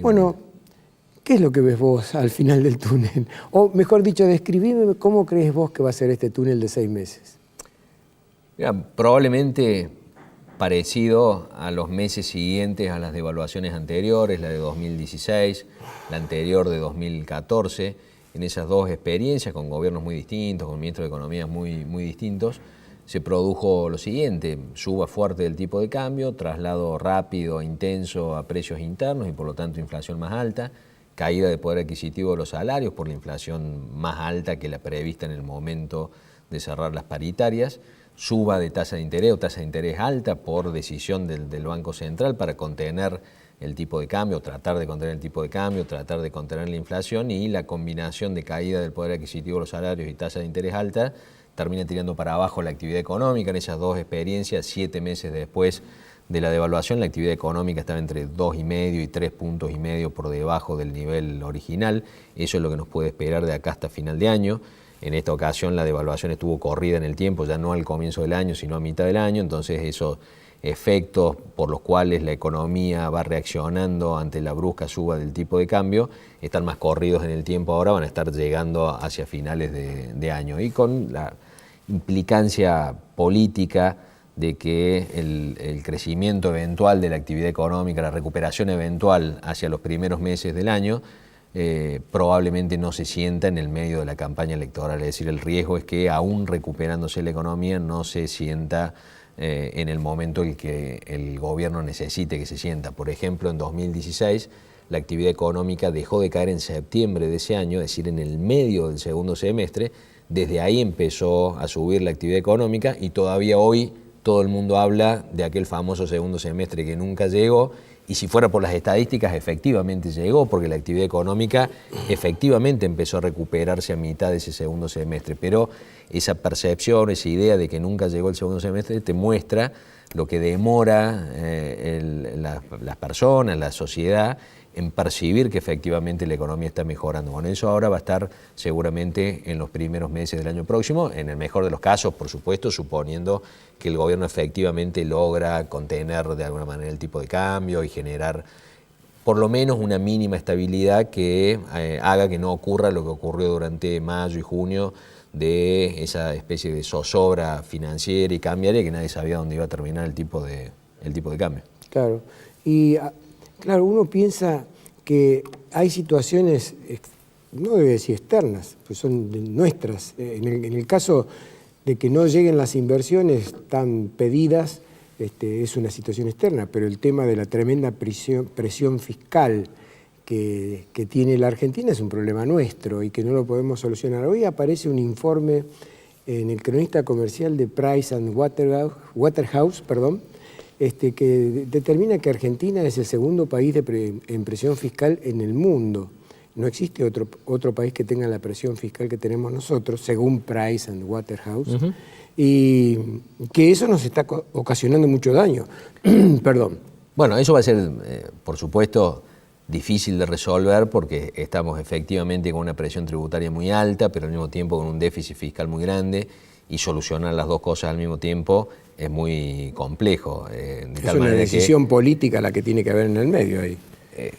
Bueno, ¿qué es lo que ves vos al final del túnel? O mejor dicho, describime cómo crees vos que va a ser este túnel de 6 meses. Mira, probablemente parecido a los meses siguientes a las devaluaciones anteriores, la de 2016, la anterior de 2014, en esas dos experiencias con gobiernos muy distintos, con ministros de Economía muy distintos, se produjo lo siguiente: suba fuerte del tipo de cambio, traslado rápido e intenso a precios internos y por lo tanto inflación más alta, caída de poder adquisitivo de los salarios por la inflación más alta que la prevista en el momento de cerrar las paritarias, suba de tasa de interés o tasa de interés alta por decisión del Banco Central para contener el tipo de cambio, tratar de contener el tipo de cambio, tratar de contener la inflación, y la combinación de caída del poder adquisitivo de los salarios y tasa de interés alta termina tirando para abajo la actividad económica. En esas dos experiencias, 7 meses después de la devaluación, la actividad económica estaba entre 2,5 y 3,5 puntos por debajo del nivel original. Eso es lo que nos puede esperar de acá hasta final de año. En esta ocasión la devaluación estuvo corrida en el tiempo, ya no al comienzo del año, sino a mitad del año, entonces esos efectos por los cuales la economía va reaccionando ante la brusca suba del tipo de cambio están más corridos en el tiempo ahora, van a estar llegando hacia finales de año, y con la implicancia política de que el crecimiento eventual de la actividad económica, la recuperación eventual hacia los primeros meses del año, probablemente no se sienta en el medio de la campaña electoral. Es decir, el riesgo es que aún recuperándose la economía no se sienta en el momento en que el gobierno necesite que se sienta. Por ejemplo, en 2016 la actividad económica dejó de caer en septiembre de ese año, es decir, en el medio del segundo semestre. Desde ahí empezó a subir la actividad económica y todavía hoy todo el mundo habla de aquel famoso segundo semestre que nunca llegó. Y si fuera por las estadísticas, efectivamente llegó, porque la actividad económica efectivamente empezó a recuperarse a mitad de ese segundo semestre. Pero esa percepción, esa idea de que nunca llegó el segundo semestre, te muestra lo que demora las personas, la sociedad, en percibir que efectivamente la economía está mejorando. Bueno, eso ahora va a estar seguramente en los primeros meses del año próximo, en el mejor de los casos, por supuesto, suponiendo que el gobierno efectivamente logra contener de alguna manera el tipo de cambio y generar por lo menos una mínima estabilidad que haga que no ocurra lo que ocurrió durante mayo y junio, de esa especie de zozobra financiera y cambiaria que nadie sabía dónde iba a terminar el tipo de cambio. Claro, y claro, uno piensa que hay situaciones, no debe decir externas, pues son nuestras. En el caso de que no lleguen las inversiones tan pedidas, es una situación externa, pero el tema de la tremenda presión fiscal que tiene la Argentina es un problema nuestro y que no lo podemos solucionar. Hoy aparece un informe en el cronista comercial de Price and Waterhouse, que determina que Argentina es el segundo país en presión fiscal en el mundo. No existe otro país que tenga la presión fiscal que tenemos nosotros, según Price and Waterhouse, y que eso nos está ocasionando mucho daño. Perdón. Bueno, eso va a ser, por supuesto, difícil de resolver porque estamos efectivamente con una presión tributaria muy alta, pero al mismo tiempo con un déficit fiscal muy grande, y solucionar las dos cosas al mismo tiempo es muy complejo. Es una decisión política la que tiene que haber en el medio ahí.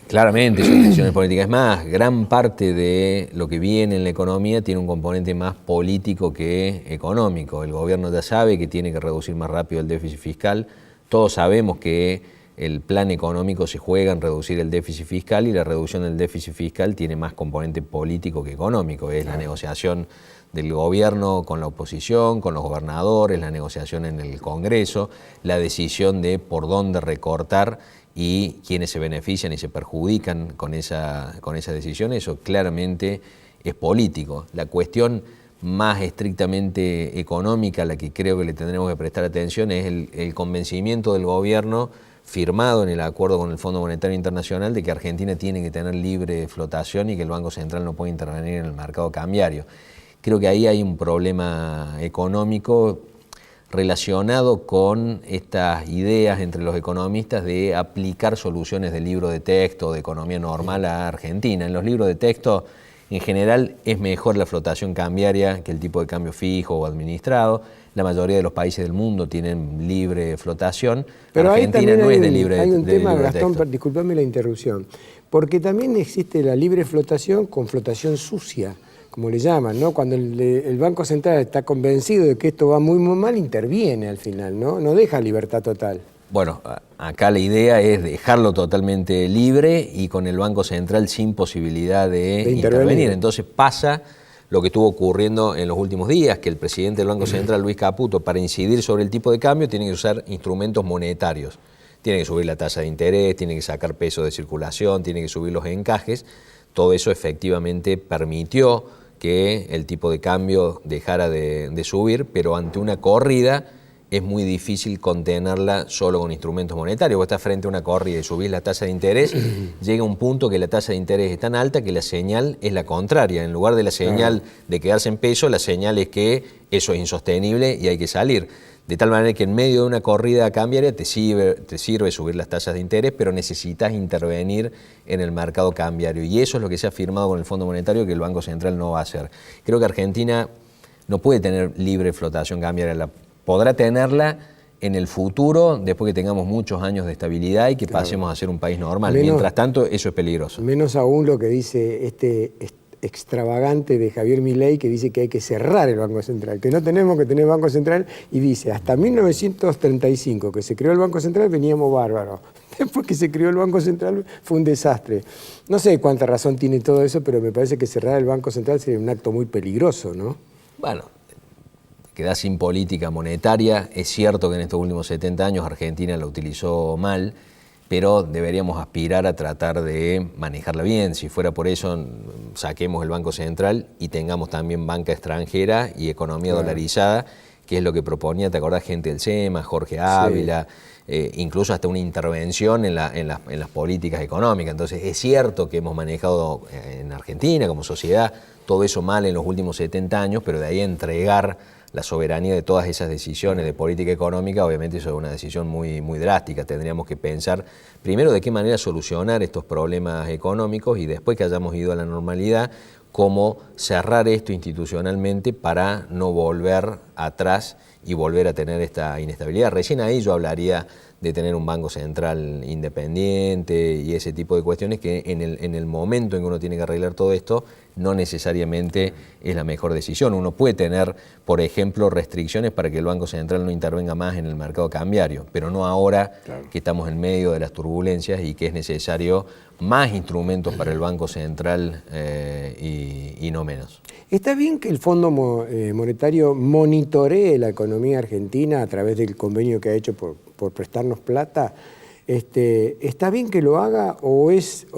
Claramente son decisiones políticas. Es más, gran parte de lo que viene en la economía tiene un componente más político que económico. El gobierno ya sabe que tiene que reducir más rápido el déficit fiscal. Todos sabemos que el plan económico se juega en reducir el déficit fiscal, y la reducción del déficit fiscal tiene más componente político que económico. Es la negociación del gobierno con la oposición, con los gobernadores, la negociación en el Congreso, la decisión de por dónde recortar y quiénes se benefician y se perjudican con esa decisión. Eso claramente es político. La cuestión más estrictamente económica, a la que creo que le tendremos que prestar atención, es el convencimiento del gobierno, firmado en el acuerdo con el Fondo Monetario Internacional, de que Argentina tiene que tener libre flotación y que el Banco Central no puede intervenir en el mercado cambiario. Creo que ahí hay un problema económico relacionado con estas ideas entre los economistas de aplicar soluciones de libro de texto o de economía normal a Argentina. En los libros de texto En general es mejor la flotación cambiaria que el tipo de cambio fijo o administrado. La mayoría de los países del mundo tienen libre flotación. Pero Argentina no es de libre hay un tema, libre Gastón, texto. disculpame la interrupción, porque también existe la libre flotación con flotación sucia, como le llaman, ¿no? Cuando el Banco Central está convencido de que esto va muy, muy mal, interviene al final, ¿no? No deja libertad total. Bueno, acá la idea es dejarlo totalmente libre y con el Banco Central sin posibilidad de intervenir. Entonces pasa lo que estuvo ocurriendo en los últimos días, que el presidente del Banco Central, Luis Caputo, para incidir sobre el tipo de cambio, tiene que usar instrumentos monetarios. Tiene que subir la tasa de interés, tiene que sacar peso de circulación, tiene que subir los encajes. Todo eso efectivamente permitió que el tipo de cambio dejara de subir, pero ante una corrida es muy difícil contenerla solo con instrumentos monetarios. Vos estás frente a una corrida y subís la tasa de interés, llega un punto que la tasa de interés es tan alta que la señal es la contraria. En lugar de la señal de quedarse en peso, la señal es que eso es insostenible y hay que salir. De tal manera que en medio de una corrida cambiaria te sirve subir las tasas de interés, pero necesitas intervenir en el mercado cambiario. Y eso es lo que se ha firmado con el Fondo Monetario, que el Banco Central no va a hacer. Creo que Argentina no puede tener libre flotación cambiaria. Podrá tenerla en el futuro, después que tengamos muchos años de estabilidad y que pasemos a ser un país normal. Mientras tanto, eso es peligroso. Menos aún lo que dice este extravagante de Javier Milei, que dice que hay que cerrar el Banco Central, que no tenemos que tener Banco Central, y dice, hasta 1935, que se creó el Banco Central, veníamos bárbaros. Después que se creó el Banco Central fue un desastre. No sé cuánta razón tiene todo eso, pero me parece que cerrar el Banco Central sería un acto muy peligroso, ¿no? Bueno, queda sin política monetaria. Es cierto que en estos últimos 70 años Argentina la utilizó mal, pero deberíamos aspirar a tratar de manejarla bien. Si fuera por eso, saquemos el Banco Central y tengamos también banca extranjera y economía dolarizada, que es lo que proponía, ¿te acordás? Gente del SEMA, Jorge Ávila, incluso hasta una intervención en las políticas económicas. Entonces, es cierto que hemos manejado en Argentina como sociedad todo eso mal en los últimos 70 años, pero de ahí a entregar la soberanía de todas esas decisiones de política económica, obviamente eso es una decisión muy, muy drástica. Tendríamos que pensar primero de qué manera solucionar estos problemas económicos y después que hayamos ido a la normalidad, cómo cerrar esto institucionalmente para no volver atrás y volver a tener esta inestabilidad. Recién ahí yo hablaría de tener un banco central independiente y ese tipo de cuestiones que en el momento en que uno tiene que arreglar todo esto no necesariamente es la mejor decisión. Uno puede tener, por ejemplo, restricciones para que el Banco Central no intervenga más en el mercado cambiario, pero no ahora que estamos en medio de las turbulencias y que es necesario más instrumentos para el Banco Central y no menos. ¿Está bien que el Fondo Monetario monitoree la economía argentina a través del convenio que ha hecho por prestarnos plata? ¿Está bien que lo haga o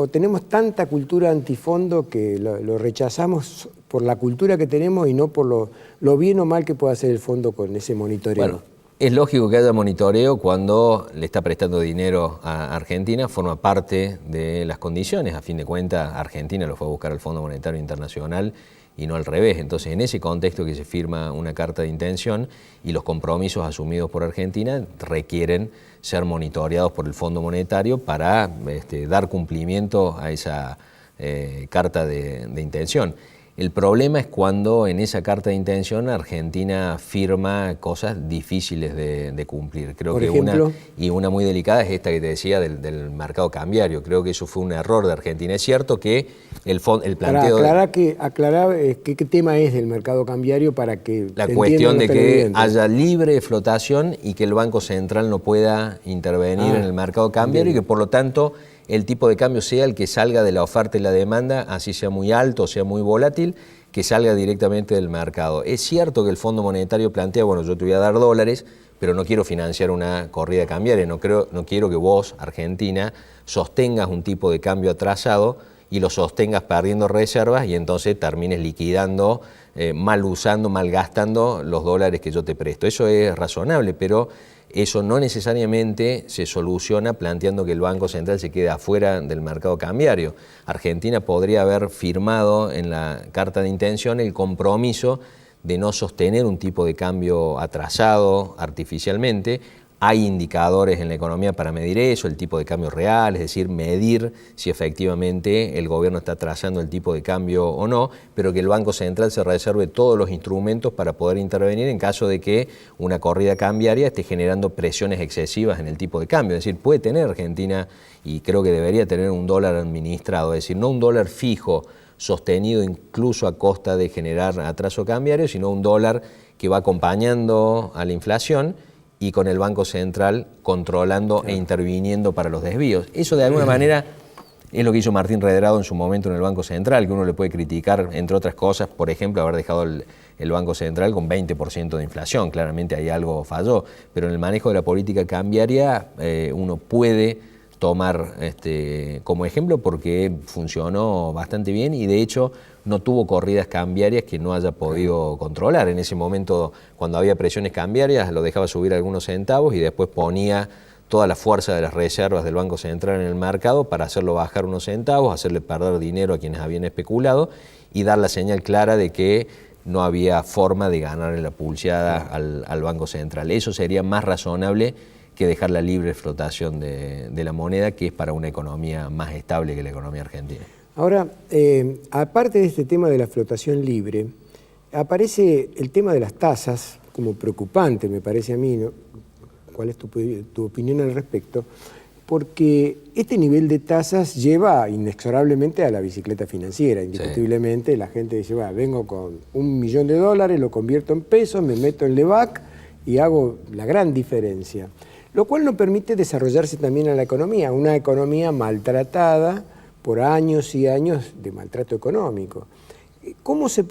tenemos tanta cultura antifondo que lo rechazamos por la cultura que tenemos y no por lo bien o mal que pueda hacer el fondo con ese monitoreo? Bueno, es lógico que haya monitoreo cuando le está prestando dinero a Argentina, forma parte de las condiciones. A fin de cuentas, Argentina lo fue a buscar al Fondo Monetario Internacional y no al revés. Entonces, en ese contexto que se firma una carta de intención y los compromisos asumidos por Argentina requieren ser monitoreados por el Fondo Monetario para dar cumplimiento a esa carta de intención. El problema es cuando en esa carta de intención Argentina firma cosas difíciles de cumplir. Creo que una muy delicada es esta que te decía del mercado cambiario. Creo que eso fue un error de Argentina. Es cierto que el planteo... Aclarar qué tema es del mercado cambiario para que... La cuestión de que haya libre flotación y que el Banco Central no pueda intervenir en el mercado cambiario y que por lo tanto el tipo de cambio sea el que salga de la oferta y la demanda, así sea muy alto, sea muy volátil, que salga directamente del mercado. Es cierto que el Fondo Monetario plantea, bueno, yo te voy a dar dólares, pero no quiero financiar una corrida cambiaria, no quiero que vos, Argentina, sostengas un tipo de cambio atrasado y lo sostengas perdiendo reservas y entonces termines liquidando, mal usando, mal gastando los dólares que yo te presto. Eso es razonable, pero eso no necesariamente se soluciona planteando que el Banco Central se quede afuera del mercado cambiario. Argentina podría haber firmado en la carta de intención el compromiso de no sostener un tipo de cambio atrasado artificialmente, Hay indicadores en la economía para medir eso, el tipo de cambio real, es decir, medir si efectivamente el gobierno está trazando el tipo de cambio o no, pero que el Banco Central se reserve todos los instrumentos para poder intervenir en caso de que una corrida cambiaria esté generando presiones excesivas en el tipo de cambio. Es decir, puede tener Argentina, y creo que debería tener, un dólar administrado, es decir, no un dólar fijo, sostenido incluso a costa de generar atraso cambiario, sino un dólar que va acompañando a la inflación y con el Banco Central controlando e interviniendo para los desvíos. Eso de alguna manera es lo que hizo Martín Redrado en su momento en el Banco Central, que uno le puede criticar, entre otras cosas, por ejemplo, haber dejado el Banco Central con 20% de inflación. Claramente ahí algo falló, pero en el manejo de la política cambiaria uno puede tomar como ejemplo porque funcionó bastante bien y de hecho no tuvo corridas cambiarias que no haya podido controlar. En ese momento, cuando había presiones cambiarias, lo dejaba subir algunos centavos y después ponía toda la fuerza de las reservas del Banco Central en el mercado para hacerlo bajar unos centavos, hacerle perder dinero a quienes habían especulado y dar la señal clara de que no había forma de ganarle la pulseada al Banco Central. Eso sería más razonable que dejar la libre flotación de la moneda, que es para una economía más estable que la economía argentina. Ahora, aparte de este tema de la flotación libre, aparece el tema de las tasas como preocupante, me parece a mí, ¿no? ¿Cuál es tu opinión al respecto? Porque este nivel de tasas lleva inexorablemente a la bicicleta financiera, indiscutiblemente. Sí. La gente dice, vengo con $1 millón, lo convierto en pesos, me meto en LEVAC y hago la gran diferencia. Lo cual no permite desarrollarse también a la economía, una economía maltratada por años y años de maltrato económico. ¿Cómo se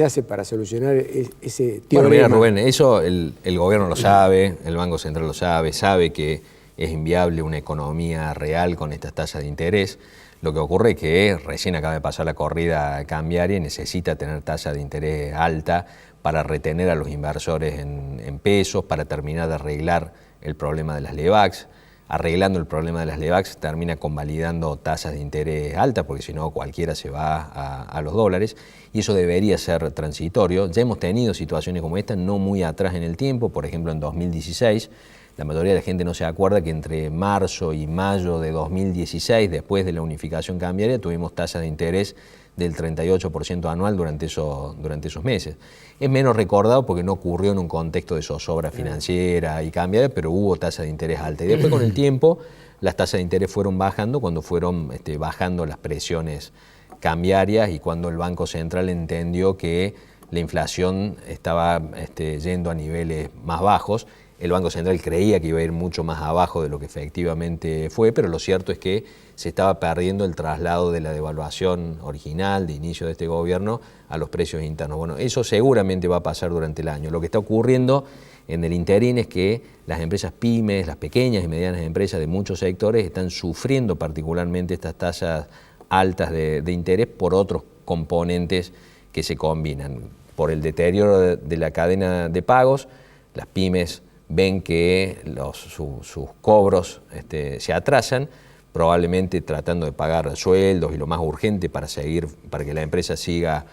hace para solucionar ese teorema? Bueno, mira, Rubén, eso el gobierno lo sabe, el Banco Central lo sabe que es inviable una economía real con estas tasas de interés. Lo que ocurre es que recién acaba de pasar la corrida cambiaria y necesita tener tasa de interés alta para retener a los inversores en pesos, para terminar de arreglar el problema de las LEVACs. Arreglando el problema de las LEVACs termina convalidando tasas de interés altas, porque si no cualquiera se va a los dólares, y eso debería ser transitorio. Ya hemos tenido situaciones como esta no muy atrás en el tiempo, por ejemplo en 2016, la mayoría de la gente no se acuerda que entre marzo y mayo de 2016, después de la unificación cambiaria, tuvimos tasas de interés del 38% anual durante esos meses. Es menos recordado porque no ocurrió en un contexto de zozobra financiera y cambiaria, pero hubo tasas de interés altas. Y después con el tiempo las tasas de interés fueron bajando cuando fueron bajando las presiones cambiarias y cuando el Banco Central entendió que la inflación estaba yendo a niveles más bajos. El Banco Central creía que iba a ir mucho más abajo de lo que efectivamente fue, pero lo cierto es que se estaba perdiendo el traslado de la devaluación original de inicio de este gobierno a los precios internos. Bueno, eso seguramente va a pasar durante el año. Lo que está ocurriendo en el interín es que las empresas pymes, las pequeñas y medianas empresas de muchos sectores están sufriendo particularmente estas tasas altas de interés por otros componentes que se combinan. Por el deterioro de la cadena de pagos, las pymes ven que sus cobros se atrasan, probablemente tratando de pagar sueldos y lo más urgente para que la empresa siga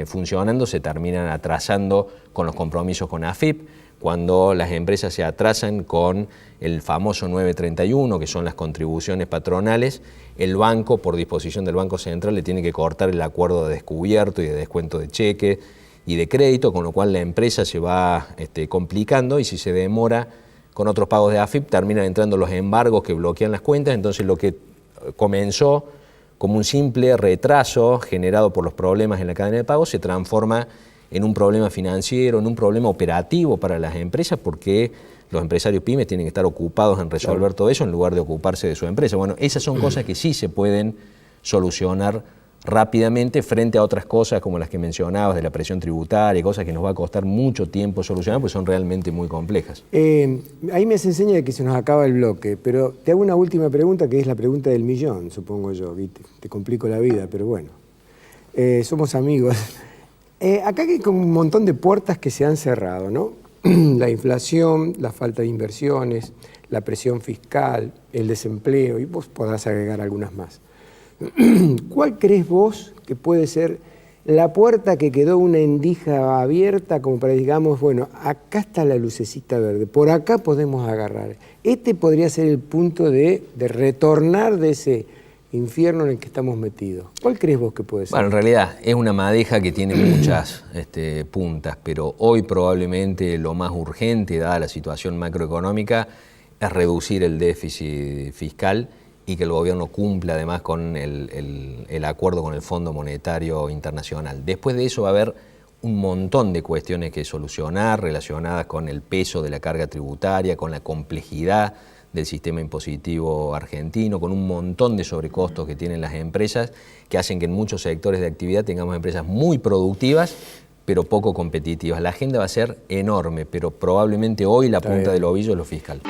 funcionando, se terminan atrasando con los compromisos con AFIP. Cuando las empresas se atrasan con el famoso 931, que son las contribuciones patronales, el banco, por disposición del Banco Central, le tiene que cortar el acuerdo de descubierto y de descuento de cheque y de crédito, con lo cual la empresa se va complicando y si se demora con otros pagos de AFIP terminan entrando los embargos que bloquean las cuentas. Entonces lo que comenzó como un simple retraso generado por los problemas en la cadena de pagos se transforma en un problema financiero, en un problema operativo para las empresas, porque los empresarios pymes tienen que estar ocupados en resolver todo eso en lugar de ocuparse de su empresa. Bueno, esas son cosas que sí se pueden solucionar rápidamente frente a otras cosas como las que mencionabas de la presión tributaria, cosas que nos va a costar mucho tiempo solucionar, pues son realmente muy complejas. Ahí me hace seña de que se nos acaba el bloque, pero te hago una última pregunta que es la pregunta del millón, supongo yo, ¿viste? Te complico la vida, pero bueno, somos amigos. Acá hay como un montón de puertas que se han cerrado, ¿no? La inflación, la falta de inversiones, la presión fiscal, el desempleo, y vos podrás agregar algunas más. ¿Cuál crees vos que puede ser la puerta que quedó una endija abierta como para digamos, bueno, acá está la lucecita verde, por acá podemos agarrar. Este podría ser el punto de retornar de ese infierno en el que estamos metidos. ¿Cuál crees vos que puede ser? Bueno, en realidad es una madeja que tiene muchas puntas, pero hoy probablemente lo más urgente, dada la situación macroeconómica, es reducir el déficit fiscal y que el gobierno cumpla además con el acuerdo con el Fondo Monetario Internacional. Después de eso va a haber un montón de cuestiones que solucionar relacionadas con el peso de la carga tributaria, con la complejidad del sistema impositivo argentino, con un montón de sobrecostos que tienen las empresas que hacen que en muchos sectores de actividad tengamos empresas muy productivas pero poco competitivas. La agenda va a ser enorme, pero probablemente hoy la punta del ovillo es lo fiscal.